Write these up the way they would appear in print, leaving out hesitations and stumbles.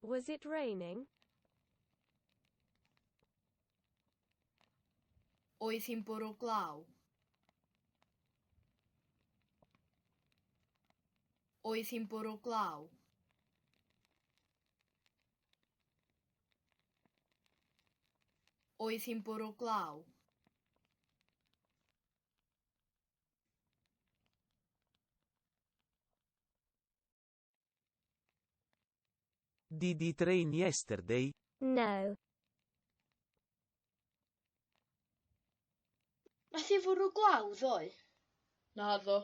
Was it raining? Oedd hi'n bwrw glaw? Oedd hi'n bwrw glaw? Oedd hi'n bwrw glaw? Did it rain yesterday? No. Nath hi fwrw glaw ddoe? Naddo.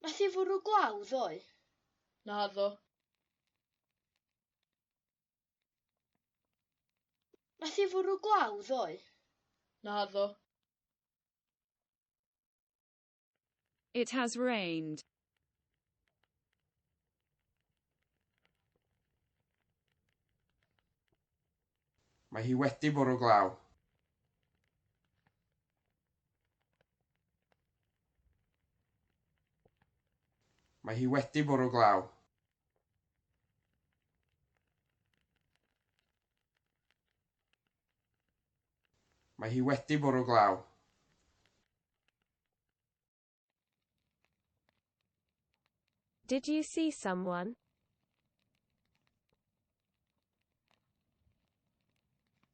Nath hi fwrw glaw ddoe? Naddo. Nath hi fwrw glaw ddoe? Naddo. It has rained. Mae hi wedi bwrw glaw. Mae hi wedi bwrw glaw. Mae hi wedi bwrw glaw. Did you see someone?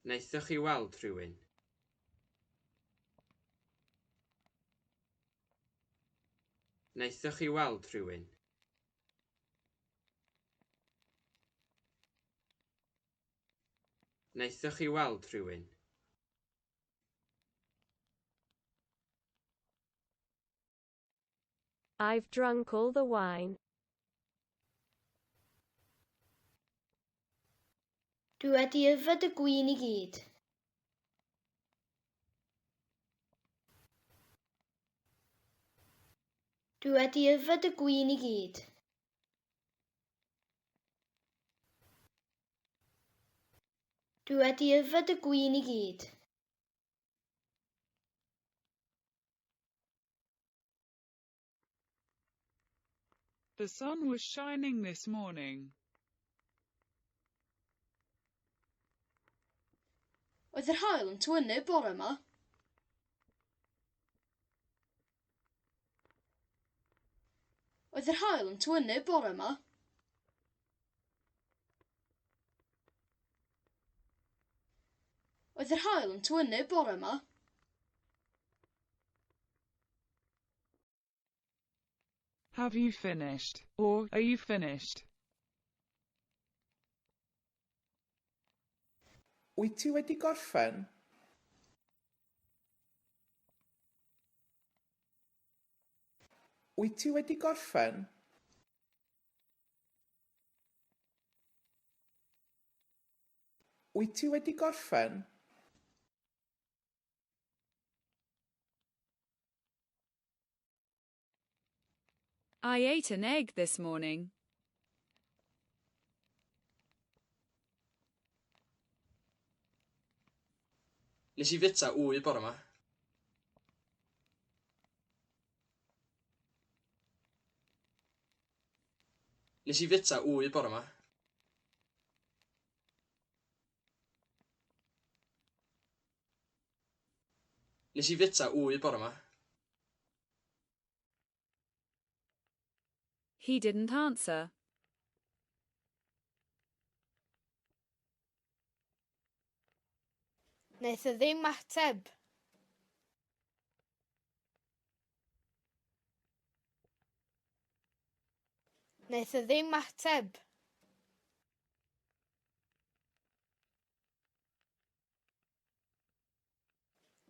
Wnaethoch chi weld rhywun? Wnaethoch chi weld rhywun? Wnaethoch chi weld rhywun? I've drunk all the wine. Dwi wedi yfed y gwin i gyd. Dwi wedi yfed y gwin i gyd. Dwi wedi yfed y gwin i gyd. The sun was shining this morning. Oedd yr haul yn twynu bore yma? Oedd yr haul yn twynu bore yma? Oedd yr haul yn twynu bore yma? Have you finished? Or are you finished? Wyt ti wedi gorffen? Wyt ti wedi gorffen? Wyt ti wedi gorffen? I ate an egg this morning. Nes i fita wy bore yma. Nes i fita wy bore yma. Nes i fita wy bore yma. He didn't answer. Wnaeth e ddim ateb. Wnaeth e ddim ateb.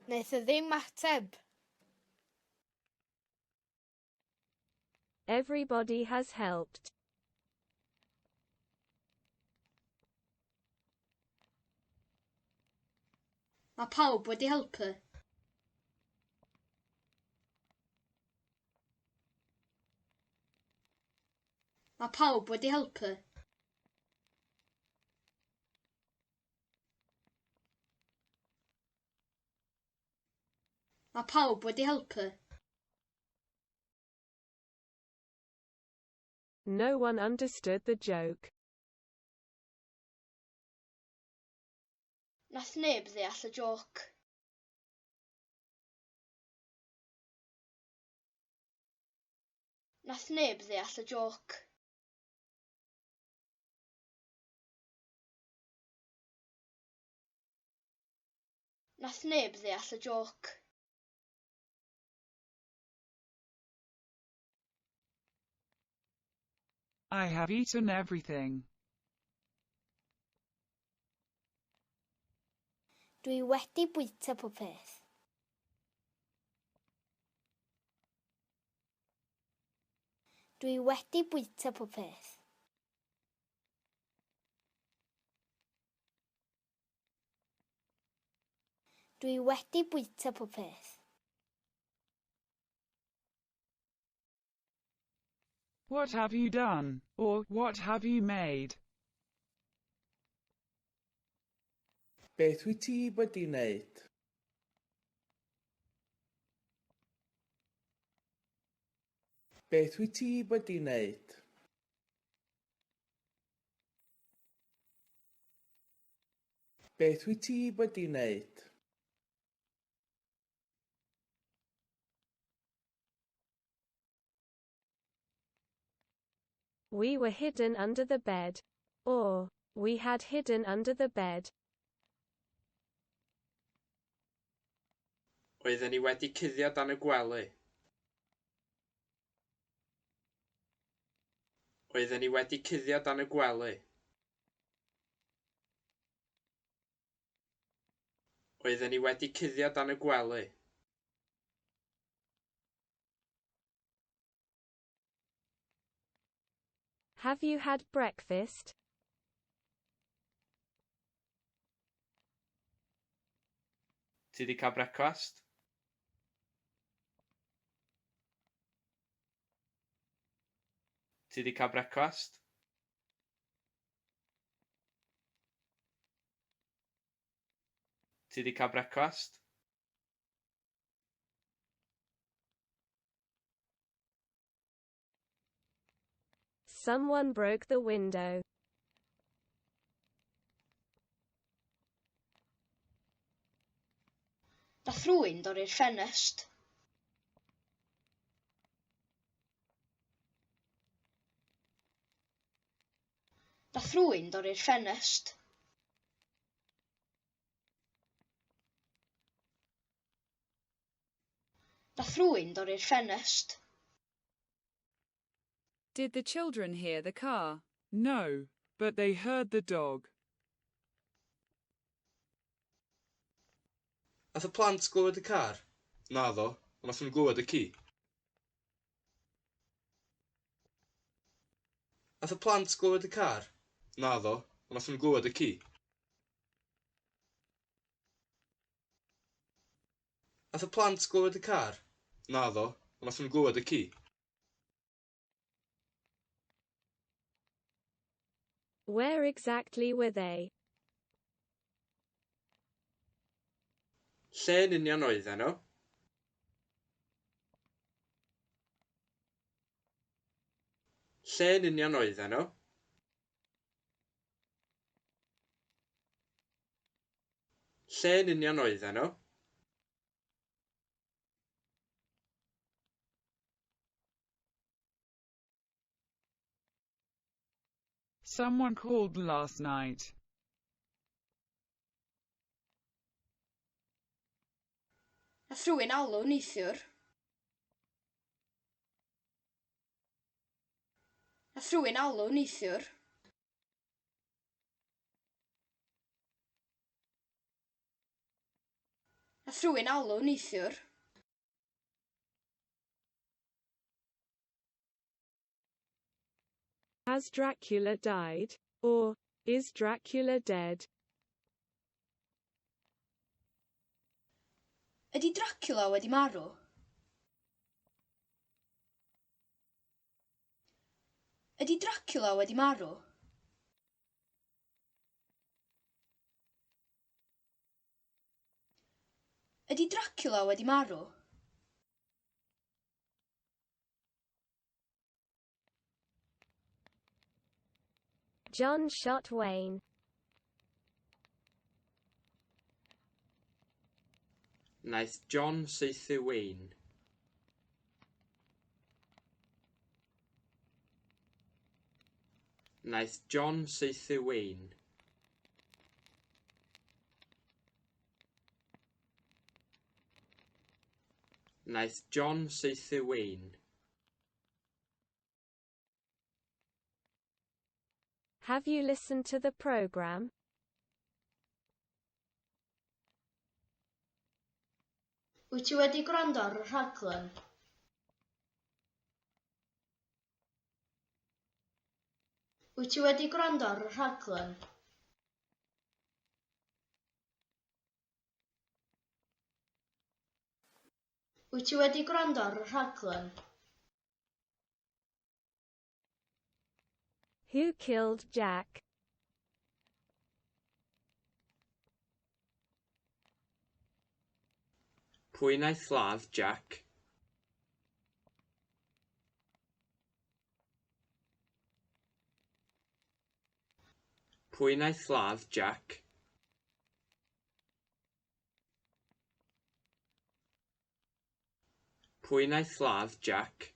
Wnaeth e ddim ateb. Everybody has helped. Mae pawb wedi helpu. Mae pawb wedi helpu. Mae pawb wedi helpu. No one understood the joke. Nath neb ddeall y joc. Nath neb ddeall y joc. Nath neb ddeall y joc. I have eaten everything. Dwi wedi bwyta popeth. Dwi wedi bwyta popeth. Dwi wedi bwyta popeth. What have you done? Or, what have you made? Beth wyt ti wedi wneud? Beth wyt ti wedi wneud? Beth wyt ti wedi wneud? We were hidden under the bed. Or, we had hidden under the bed. Oedden ni wedi cuddio dan y gwely. Oedden ni wedi cuddio dan y gwely. Oedden ni wedi cuddio dan y gwely. Have you had breakfast? Ti 'di cael brecwast? Ti 'di cael brecwast? Ti 'di cael brecwast? Someone broke the window. Nath rhywun dorri'r ffenest. Nath rhywun dorri'r ffenest. Nath rhywun dorri'r ffenest. Did the children hear the car? No, but they heard the dog. Nath y plant glywed y car? Naddo, ond nath nhw'n glywed y ci. Nath y plant glywed y car? Naddo, ond nath nhw'n glywed y ci. Nath y plant glywed y car? Naddo, ond nath nhw'n glywed y ci. Where exactly were they? Lle yn union oedden nhw? Lle yn union oedden nhw? Lle yn union oedden nhw? Someone called last night. Nath rhywun alw neithiwr. Nath rhywun alw neithiwr. Nath rhywun alw neithiwr. Has Dracula died? Or, is Dracula dead? Ydy Dracula wedi marw? Ydy Dracula wedi marw? Ydy Dracula wedi marw? John shot Wayne. Wnaeth John saethu Wayne. Wnaeth John saethu Wayne. Wnaeth John saethu Wayne. Have you listened to the program? Wyt ti wedi gwrando ar y rhaglen? Wyt ti wedi gwrando ar y rhaglen? Wyt ti wedi gwrando ar y rhaglen? Who killed Jack? Pwy wnaeth ladd Jack? Pwy wnaeth ladd Jack? Pwy wnaeth ladd Jack?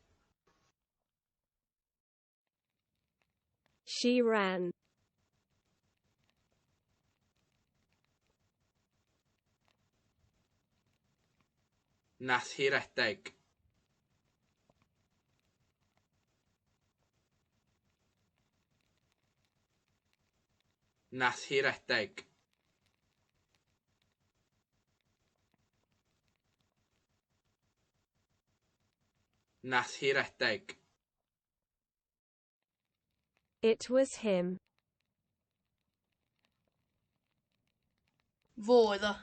She ran. Nath hi redeg. Nath hi redeg. Nath hi redeg. It was him. Fodd o.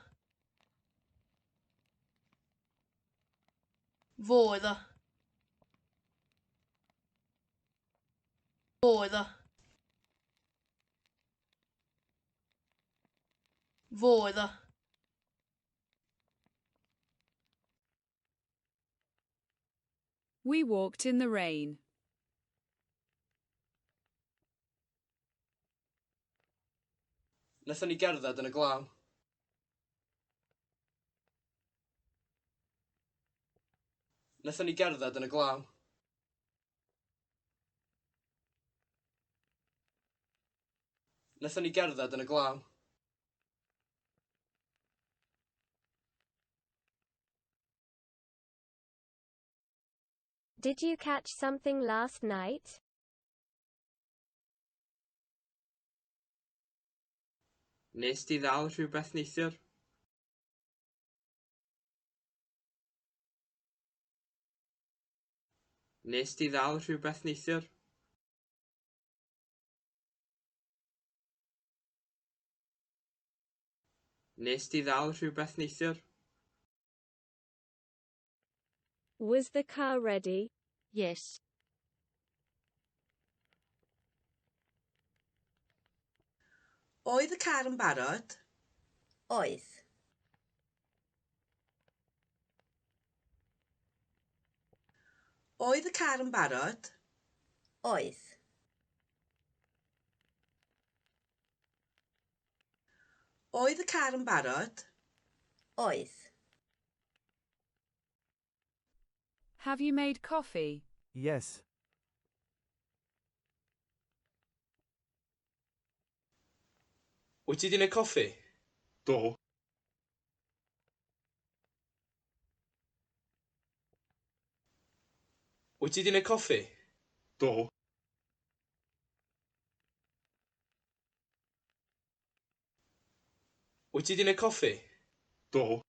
Fodd o. Fodd o. Fodd o. We walked in the rain. Nathon ni gerdded yn y glaw. Nathon ni gerdded yn y glaw. Nathon ni gerdded yn y glaw. Did you catch something last night? Nes di ddal rhywbeth neithiwr? Nes di ddal rhywbeth neithiwr? Nes di ddal rhywbeth neithiwr? Was the car ready? Yes. Oedd y car yn barod? Oedd. Oedd y car yn barod? Oedd. Oedd y car yn barod? Oedd. Have you made coffee? Yes. Wyt ti 'di neud coffi? Do. Wyt ti 'di neud coffi? Do. Wyt ti 'di neud coffi? Do.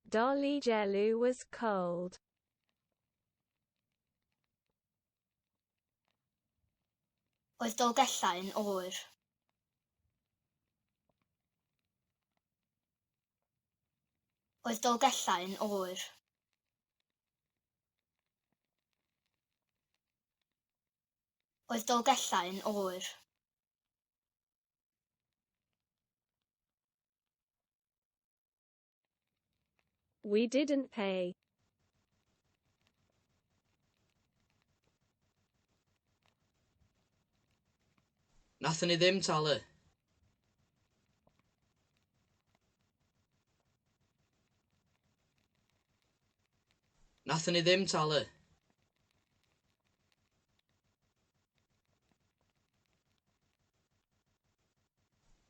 Dolly Jelly was cold. Oedd Dolgellau yn oer. Oedd Dolgellau yn oer. Oedd Dolgellau yn oer. We didn't pay. Nathon ni ddim talu. Nathon ni ddim talu.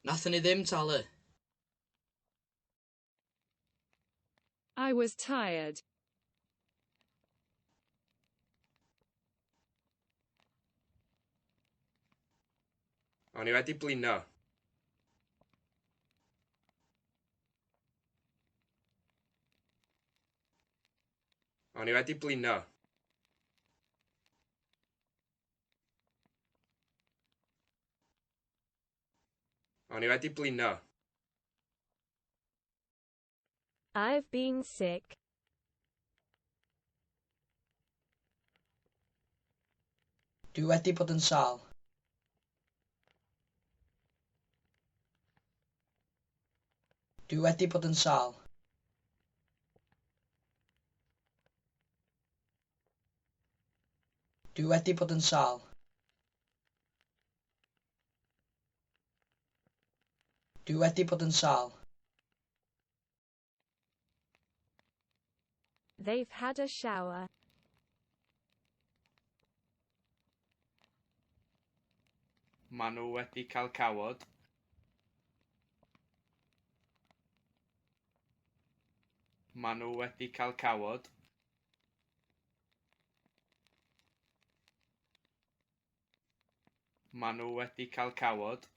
Nathon ni ddim talu. I was tired. O'n i wedi blino. O'n i wedi blino. O'n i wedi blino. I've been sick. Dwi wedi bod yn sâl. Dwi wedi bod yn sâl. Dwi wedi bod yn sâl. Dwi wedi bod yn sâl. They've had a shower. Maen nhw wedi cael cawod. Maen nhw wedi cael cawod. Maen nhw wedi cael cawod.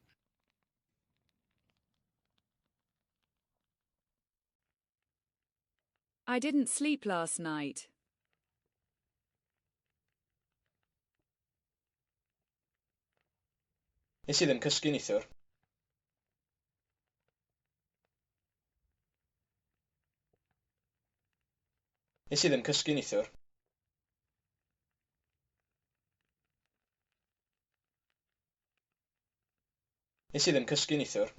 I didn't sleep last night. Nes i ddim cysgu neithiwr. Nes i ddim cysgu neithiwr. Nes i ddim cysgu neithiwr.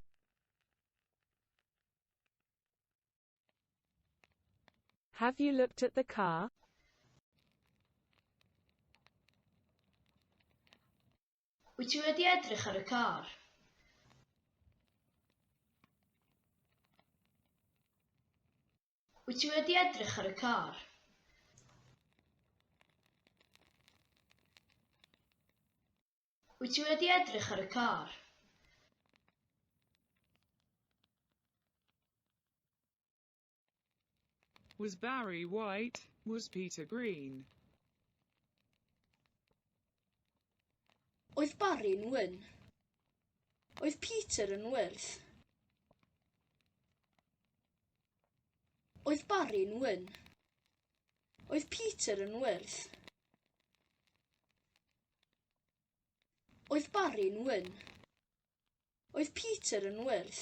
Have you looked at the car? Wyt ti wedi edrych ar y car? Wyt ti wedi edrych ar y car? Wyt ti wedi edrych ar y car? Was Barry white? Was Peter green? Oedd Barry yn wyn? Oedd Peter yn wyrdd? Oedd Barry yn wyn? Oedd Peter yn wyrdd? Oedd Barry yn wyn? Oedd Peter yn wyrdd?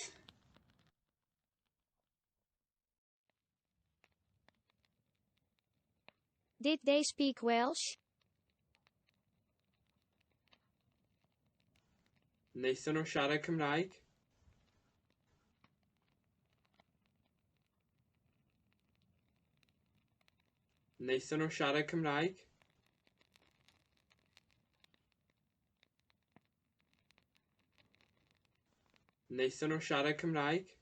Did they speak Welsh? Wnaethon nhw siarad Cymraeg? Wnaethon nhw siarad Cymraeg? Wnaethon nhw siarad Cymraeg?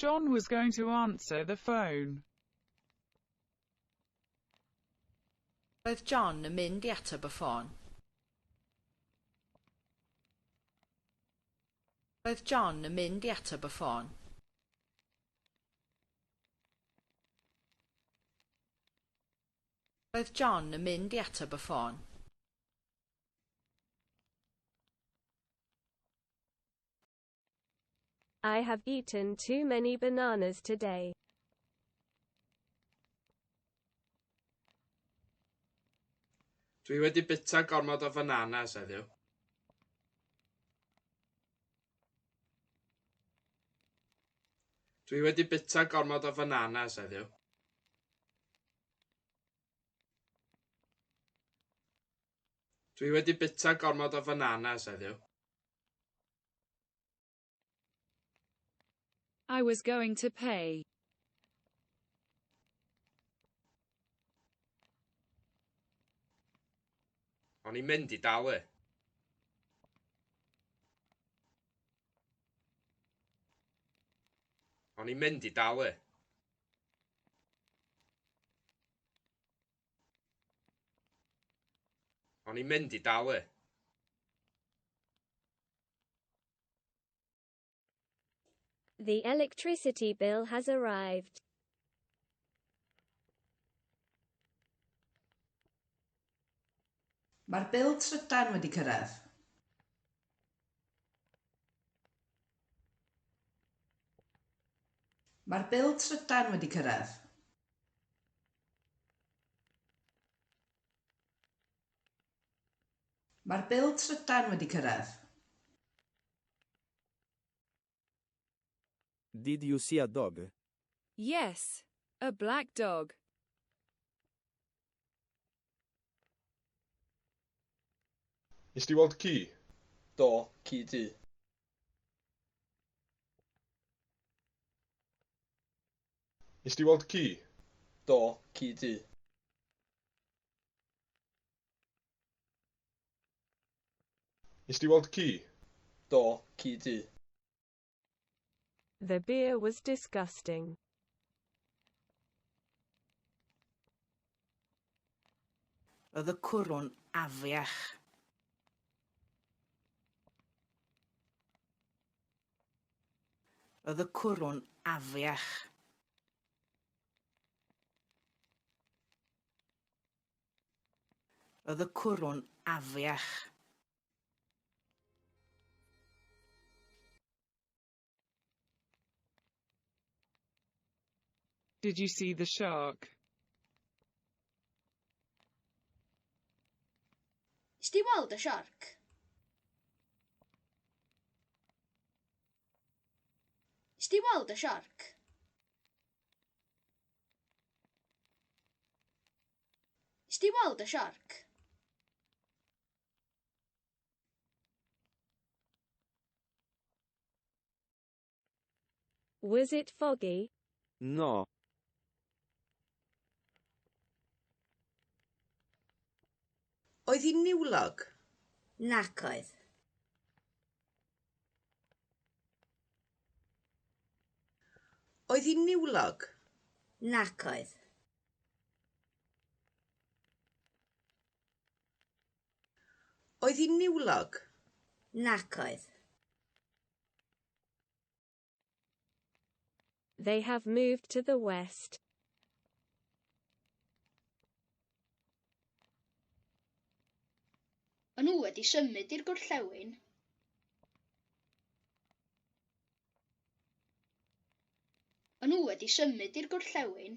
John was going to answer the phone. Roedd John yn mynd i ateb y ffôn. Roedd John yn mynd i ateb y ffôn. Roedd John yn mynd i ateb y ffôn. I have eaten too many bananas today. Dwi wedi bita gormod o bananas heddiw. Dwi wedi bita gormod o bananas heddiw. Dwi wedi bita gormod o bananas heddiw. I was going to pay. O'n i'n mynd i dalu. O'n i'n mynd i dalu. O'n i'n mynd i dalu. The electricity bill has arrived. Mae'r bil trydan wedi cyrraedd. Mae'r bil trydan wedi cyrraedd. Mae'r bil trydan wedi cyrraedd. Did you see a dog? Yes, a black dog. Nes di weld ci? Do, ci du. Nes di weld ci? Do, ci du. Nes di weld ci? Do, ci du. The beer was disgusting. Oedd y cwrwn afiach. Oedd y cwrwn afiach. Oedd y cwrwn afiach. Did you see the shark? Nes di weld y siarc? Nes di weld y siarc? Nes di weld y siarc? Was it foggy? No. Oedd hi'n niwlog? Nac oedd. Oedd hi'n niwlog? Nac oedd. Oedd hi'n niwlog? Nac oedd. They have moved to the west. Yn nhw wedi symud i'r gorllewin. Yn nhw wedi symud i'r gorllewin.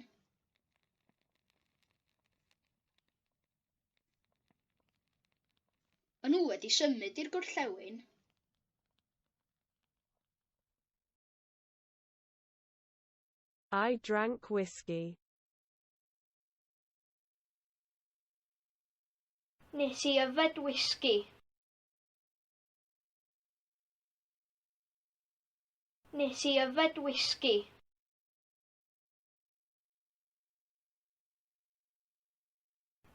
Yn nhw wedi symud i'r gorllewin. I drank whiskey. Nes i yfed whisky. Nes i yfed whisky.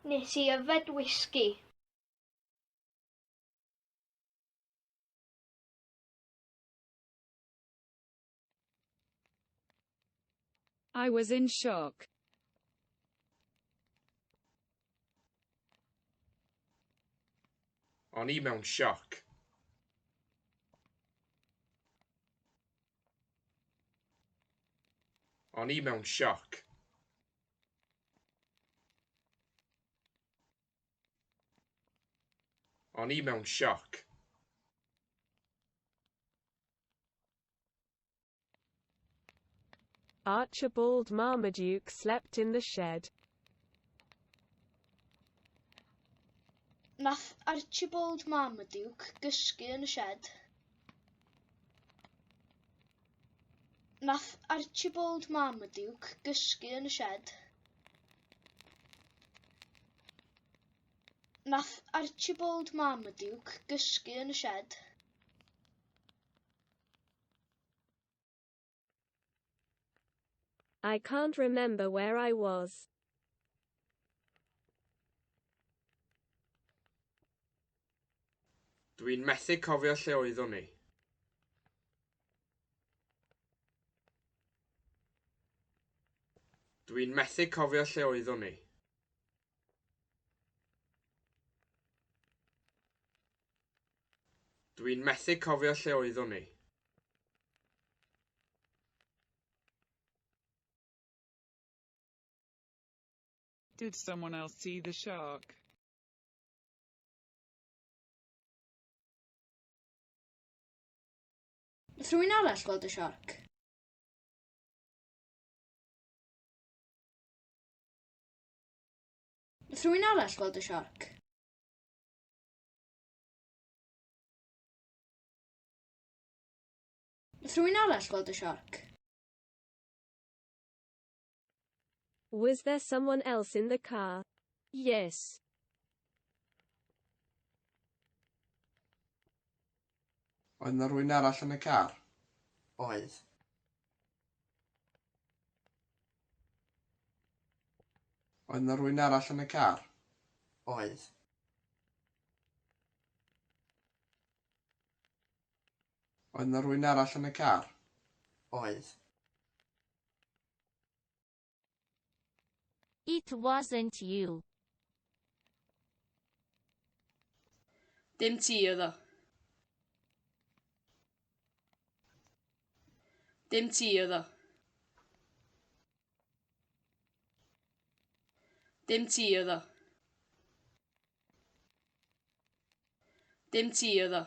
Nes i yfed whisky. I was in shock. O'n i mewn sioc. O'n i mewn sioc. O'n i mewn sioc. Archibald Marmaduke slept in the shed. Nath Archibald Marmaduke gysgu yn y shed. Nath Archibald Marmaduke gysgu yn y shed. Nath Archibald Marmaduke gysgu yn y shed. I can't remember where I was. Dwi'n methu cofio lle oeddwn ni. Dwi'n methu cofio lle oeddwn ni. Dwi'n methu cofio lle oeddwn ni. Did someone else see the shark? Nath rhywun arall gweld y siarc? Nath rhywun arall gweld y siarc? Nath rhywun arall gweld y siarc? Was there someone else in the car? Yes. Oedd yna rhywun arall yn y car? Oedd. Oedd yna rhywun arall yn y car? Oedd. Oedd yna rhywun arall yn y car? Oedd. It wasn't you. Dim ti oedd o. Dim ti oedd o. Dim ti oedd o. Dim ti oedd o.